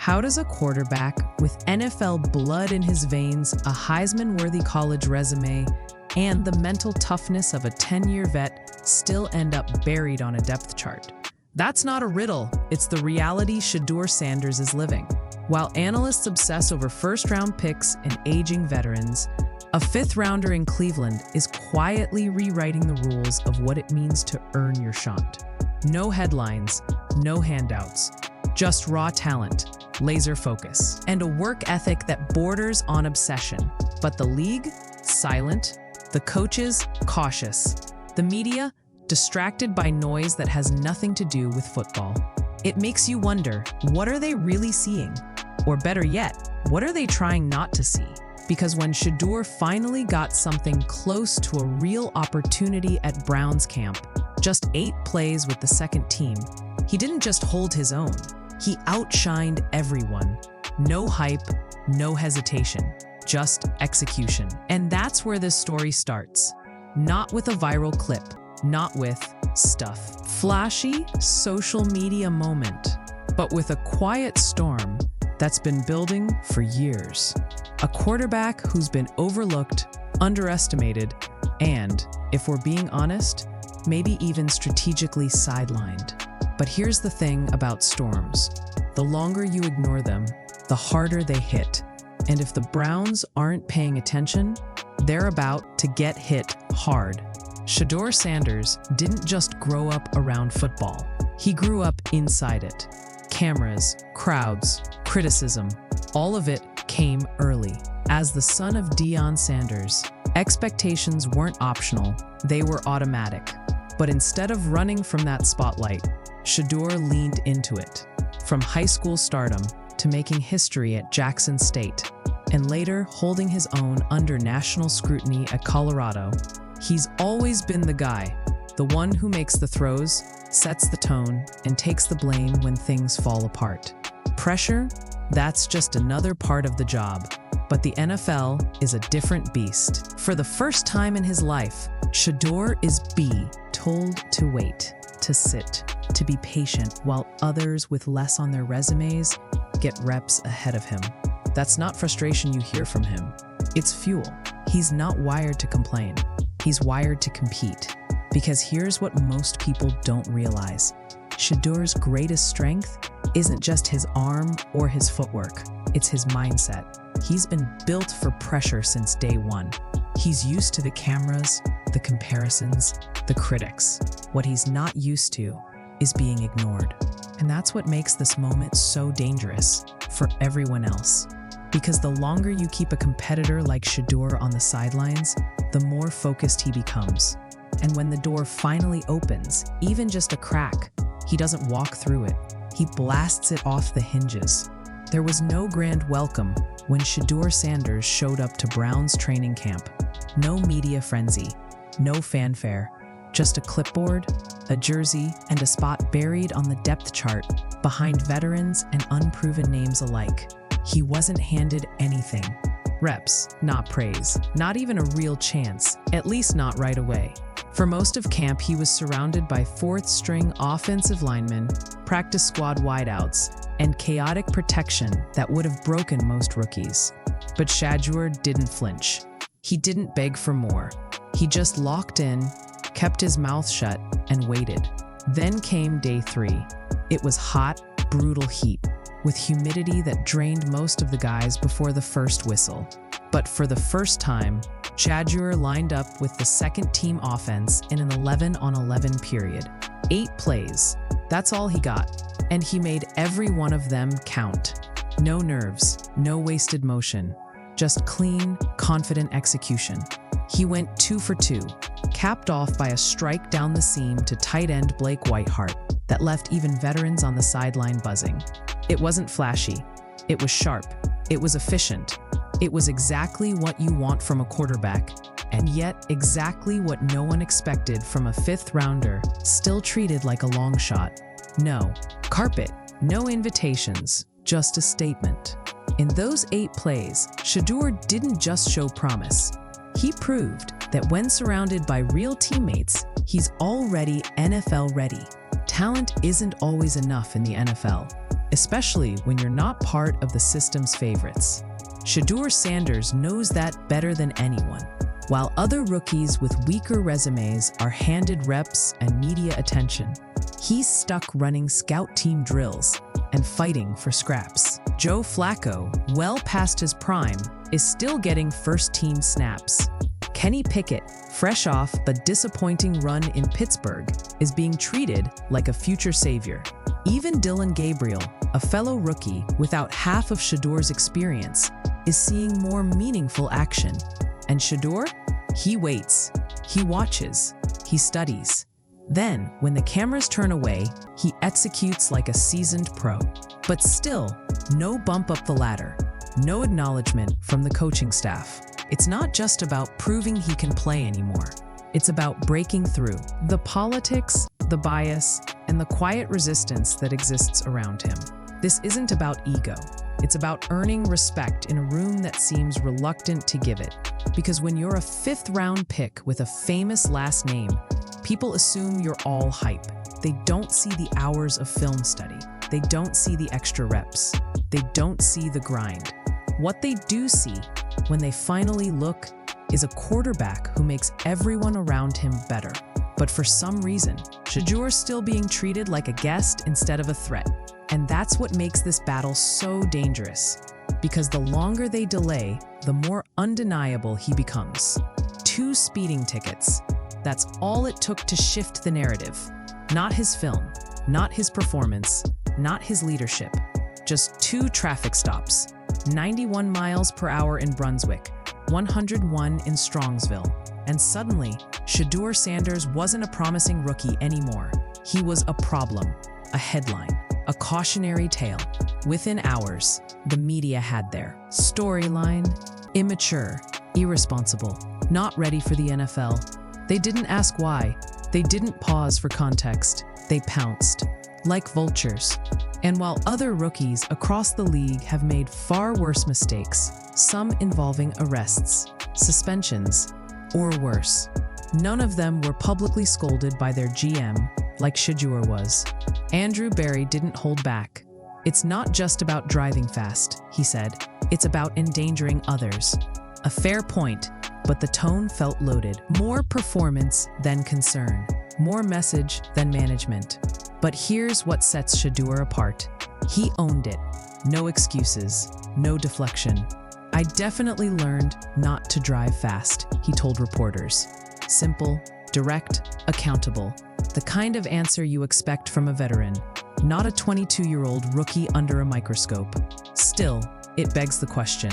How does a quarterback with NFL blood in his veins, a Heisman-worthy college resume, and the mental toughness of a 10-year vet still end up buried on a depth chart? That's not a riddle, it's the reality Shaduer Sanders is living. While analysts obsess over first-round picks and aging veterans, a fifth-rounder in Cleveland is quietly rewriting the rules of what it means to earn your shot. No headlines, no handouts, just raw talent, laser focus, and a work ethic that borders on obsession. But the league? Silent. The coaches? Cautious. The media? Distracted by noise that has nothing to do with football. It makes you wonder, what are they really seeing? Or better yet, what are they trying not to see? Because when Shedeur finally got something close to a real opportunity at Brown's camp, just 8 plays with the second team, he didn't just hold his own, he outshined everyone. No hype, no hesitation, just execution. And that's where this story starts. Not with a viral clip, not with stuff. Flashy social media moment, but with a quiet storm that's been building for years. A quarterback who's been overlooked, underestimated, and, if we're being honest, maybe even strategically sidelined. But here's the thing about storms. The longer you ignore them, the harder they hit. And if the Browns aren't paying attention, they're about to get hit hard. Shaduer Sanders didn't just grow up around football. He grew up inside it. Cameras, crowds, criticism, all of it came early. As the son of Deion Sanders, expectations weren't optional, they were automatic. But instead of running from that spotlight, Shedeur leaned into it. From high school stardom to making history at Jackson State, and later holding his own under national scrutiny at Colorado, he's always been the guy, the one who makes the throws, sets the tone, and takes the blame when things fall apart. Pressure? That's just another part of the job. But the NFL is a different beast. For the first time in his life, Shedeur is told to wait, to sit, to be patient, while others with less on their resumes get reps ahead of him. That's not frustration you hear from him. It's fuel. He's not wired to complain. He's wired to compete. Because here's what most people don't realize. Shadeur's greatest strength isn't just his arm or his footwork. It's his mindset. He's been built for pressure since day one. He's used to the cameras, the comparisons, the critics. What he's not used to is being ignored. And that's what makes this moment so dangerous for everyone else. Because the longer you keep a competitor like Shedeur on the sidelines, the more focused he becomes. And when the door finally opens, even just a crack, he doesn't walk through it. He blasts it off the hinges. There was no grand welcome when Shaduer Sanders showed up to Brown's training camp. No media frenzy, no fanfare, just a clipboard, a jersey, and a spot buried on the depth chart behind veterans and unproven names alike. He wasn't handed anything. Reps, not praise, not even a real chance, at least not right away. For most of camp, he was surrounded by fourth-string offensive linemen, practice squad wideouts, and chaotic protection that would have broken most rookies. But Shaduer didn't flinch. He didn't beg for more. He just locked in, kept his mouth shut, and waited. Then came day 3. It was hot, brutal heat, with humidity that drained most of the guys before the first whistle. But for the first time, Shaduer lined up with the second-team offense in an 11-on-11 period. 8 plays. That's all he got. And he made every one of them count. No nerves, no wasted motion. Just clean, confident execution. He went 2 for 2, capped off by a strike down the seam to tight end Blake Whiteheart that left even veterans on the sideline buzzing. It wasn't flashy. It was sharp. It was efficient. It was exactly what you want from a quarterback, and yet exactly what no one expected from a 5th-rounder, still treated like a long shot. No carpet, no invitations, just a statement. In those 8 plays, Shedeur didn't just show promise. He proved that when surrounded by real teammates, he's already NFL ready. Talent isn't always enough in the NFL. especially when you're not part of the system's favorites. Shaduer Sanders knows that better than anyone. While other rookies with weaker resumes are handed reps and media attention, he's stuck running scout team drills and fighting for scraps. Joe Flacco, well past his prime, is still getting first-team snaps. Kenny Pickett, fresh off but disappointing run in Pittsburgh, is being treated like a future savior. Even Dillon Gabriel, a fellow rookie without half of Shadeur's experience, is seeing more meaningful action. And Shedeur? He waits, he watches, he studies. Then, when the cameras turn away, he executes like a seasoned pro. But still, no bump up the ladder, no acknowledgement from the coaching staff. It's not just about proving he can play anymore. It's about breaking through the politics, the bias, and the quiet resistance that exists around him. This isn't about ego. It's about earning respect in a room that seems reluctant to give it. Because when you're a fifth-round pick with a famous last name, people assume you're all hype. They don't see the hours of film study. They don't see the extra reps. They don't see the grind. What they do see, when they finally look, is a quarterback who makes everyone around him better. But for some reason, Shaduer's still being treated like a guest instead of a threat. And that's what makes this battle so dangerous. Because the longer they delay, the more undeniable he becomes. 2 speeding tickets. That's all it took to shift the narrative. Not his film, not his performance, not his leadership. Just 2 traffic stops. 91 miles per hour in Brunswick, 101 in Strongsville. And suddenly, Shaduer Sanders wasn't a promising rookie anymore. He was a problem, a headline, a cautionary tale. Within hours, the media had their storyline: immature, irresponsible, not ready for the NFL. They didn't ask why. They didn't pause for context. They pounced, like vultures. And while other rookies across the league have made far worse mistakes, some involving arrests, suspensions, or worse, none of them were publicly scolded by their GM like Shaduer was. Andrew Berry didn't hold back. "It's not just about driving fast," he said. "It's about endangering others." A fair point, but the tone felt loaded. More performance than concern. More message than management. But here's what sets Shaduer apart. He owned it. No excuses. No deflection. "I definitely learned not to drive fast," he told reporters. Simple, direct, accountable. The kind of answer you expect from a veteran, not a 22-year-old rookie under a microscope. Still, it begs the question,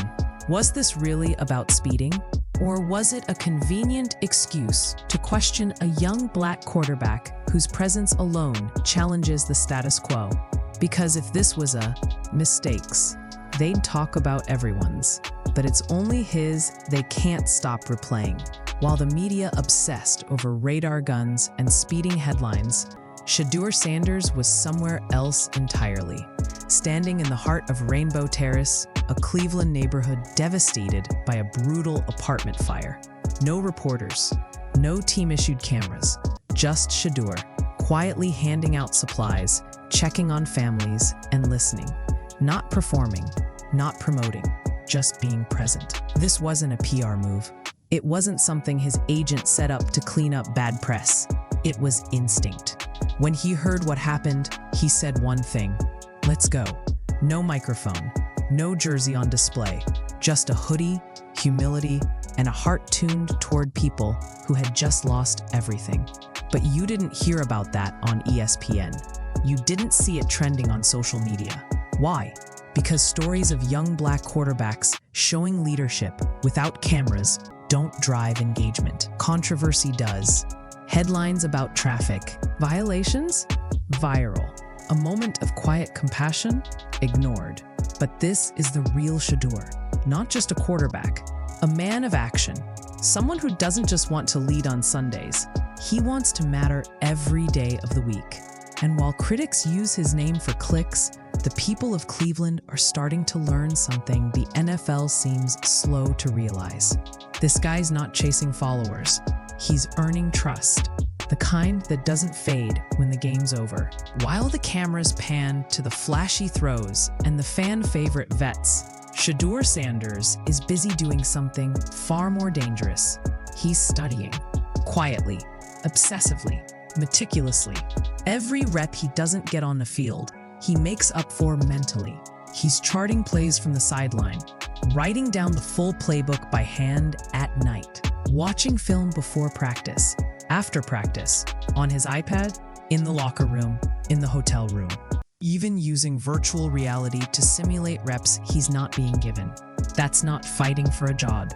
was this really about speeding? Or was it a convenient excuse to question a young black quarterback whose presence alone challenges the status quo? Because if this was a mistakes, they'd talk about everyone's, but it's only his they can't stop replaying. While the media obsessed over radar guns and speeding headlines, Shaduer Sanders was somewhere else entirely, standing in the heart of Rainbow Terrace, a Cleveland neighborhood devastated by a brutal apartment fire. No reporters, no team-issued cameras, just Shedeur, quietly handing out supplies, checking on families, and listening. Not performing, not promoting, just being present. This wasn't a PR move. It wasn't something his agent set up to clean up bad press. It was instinct. When he heard what happened, he said one thing: "Let's go." No microphone, no jersey on display, just a hoodie, humility, and a heart tuned toward people who had just lost everything. But you didn't hear about that on ESPN. You didn't see it trending on social media. Why? Because stories of young black quarterbacks showing leadership without cameras don't drive engagement. Controversy does. Headlines about traffic violations? Viral. A moment of quiet compassion? Ignored. But this is the real Shedeur, not just a quarterback, a man of action, someone who doesn't just want to lead on Sundays. He wants to matter every day of the week. And while critics use his name for clicks, the people of Cleveland are starting to learn something the NFL seems slow to realize. This guy's not chasing followers. He's earning trust. the kind that doesn't fade when the game's over. While the cameras pan to the flashy throws and the fan favorite vets, Shaduer Sanders is busy doing something far more dangerous. He's studying. Quietly, obsessively, meticulously. Every rep he doesn't get on the field, he makes up for mentally. He's charting plays from the sideline, writing down the full playbook by hand at night, watching film before practice, after practice, on his iPad, in the locker room, in the hotel room, even using virtual reality to simulate reps he's not being given. That's not fighting for a job.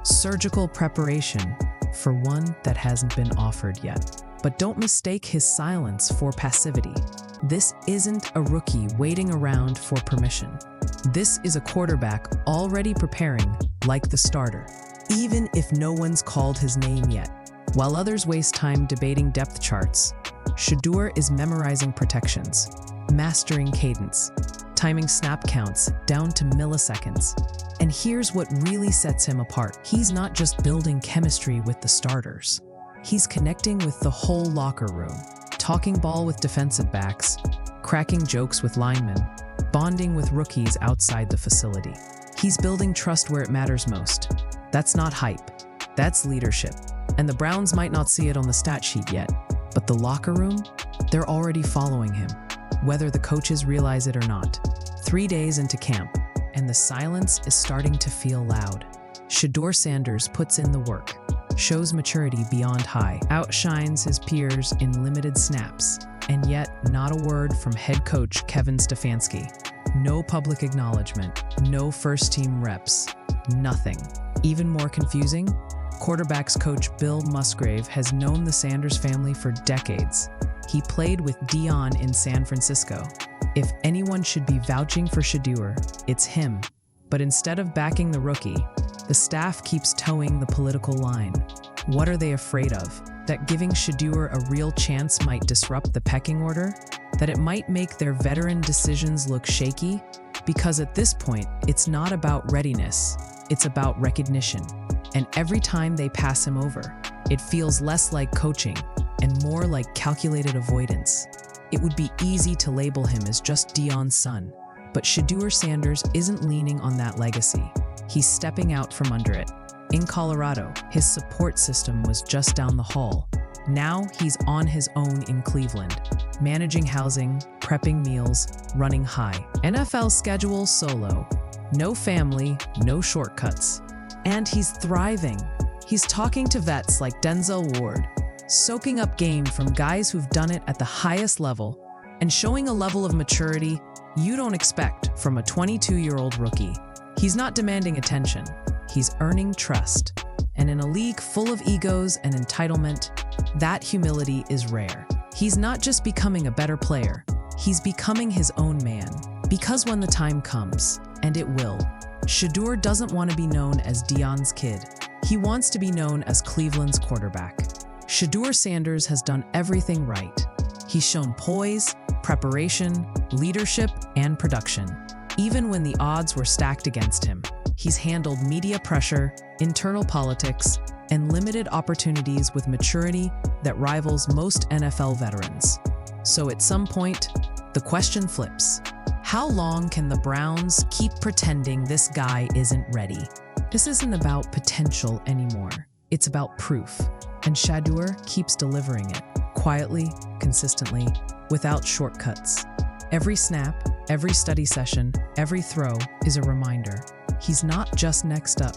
Surgical preparation for one that hasn't been offered yet. But don't mistake his silence for passivity. This isn't a rookie waiting around for permission. This is a quarterback already preparing like the starter, even if no one's called his name yet. While others waste time debating depth charts, Shedeur is memorizing protections, mastering cadence, timing snap counts down to milliseconds. And here's what really sets him apart. He's not just building chemistry with the starters. He's connecting with the whole locker room, talking ball with defensive backs, cracking jokes with linemen, bonding with rookies outside the facility. He's building trust where it matters most. That's not hype, that's leadership. And the Browns might not see it on the stat sheet yet, but the locker room, they're already following him, whether the coaches realize it or not. 3 days into camp, and the silence is starting to feel loud. Shaduer Sanders puts in the work, shows maturity beyond high, outshines his peers in limited snaps, and yet not a word from head coach Kevin Stefanski. No public acknowledgement, no first-team reps, nothing. Even more confusing, quarterbacks coach Bill Musgrave has known the Sanders family for decades. He played with Dion in San Francisco. If anyone should be vouching for Shedeur, it's him. But instead of backing the rookie, the staff keeps towing the political line. What are they afraid of? That giving Shedeur a real chance might disrupt the pecking order? That it might make their veteran decisions look shaky? Because at this point, it's not about readiness, it's about recognition. And every time they pass him over, it feels less like coaching and more like calculated avoidance. It would be easy to label him as just Dion's son, but Shaduer Sanders isn't leaning on that legacy. He's stepping out from under it. In Colorado, his support system was just down the hall. Now he's on his own in Cleveland, managing housing, prepping meals, running high. NFL schedule solo. No family, no shortcuts. And he's thriving. He's talking to vets like Denzel Ward, soaking up game from guys who've done it at the highest level, and showing a level of maturity you don't expect from a 22-year-old rookie. He's not demanding attention, he's earning trust. And in a league full of egos and entitlement, that humility is rare. He's not just becoming a better player, he's becoming his own man. Because when the time comes, and it will, Shedeur doesn't want to be known as Dion's kid. He wants to be known as Cleveland's quarterback. Shaduer Sanders has done everything right. He's shown poise, preparation, leadership, and production. Even when the odds were stacked against him, he's handled media pressure, internal politics, and limited opportunities with maturity that rivals most NFL veterans. So at some point, the question flips. How long can the Browns keep pretending this guy isn't ready? This isn't about potential anymore. It's about proof. And Shaduer keeps delivering it, quietly, consistently, without shortcuts. Every snap, every study session, every throw is a reminder. He's not just next up,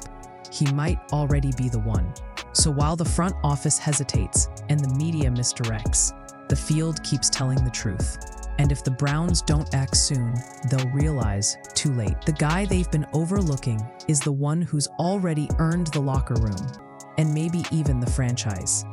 he might already be the one. So while the front office hesitates and the media misdirects, the field keeps telling the truth. And if the Browns don't act soon, they'll realize too late. The guy they've been overlooking is the one who's already earned the locker room, and maybe even the franchise.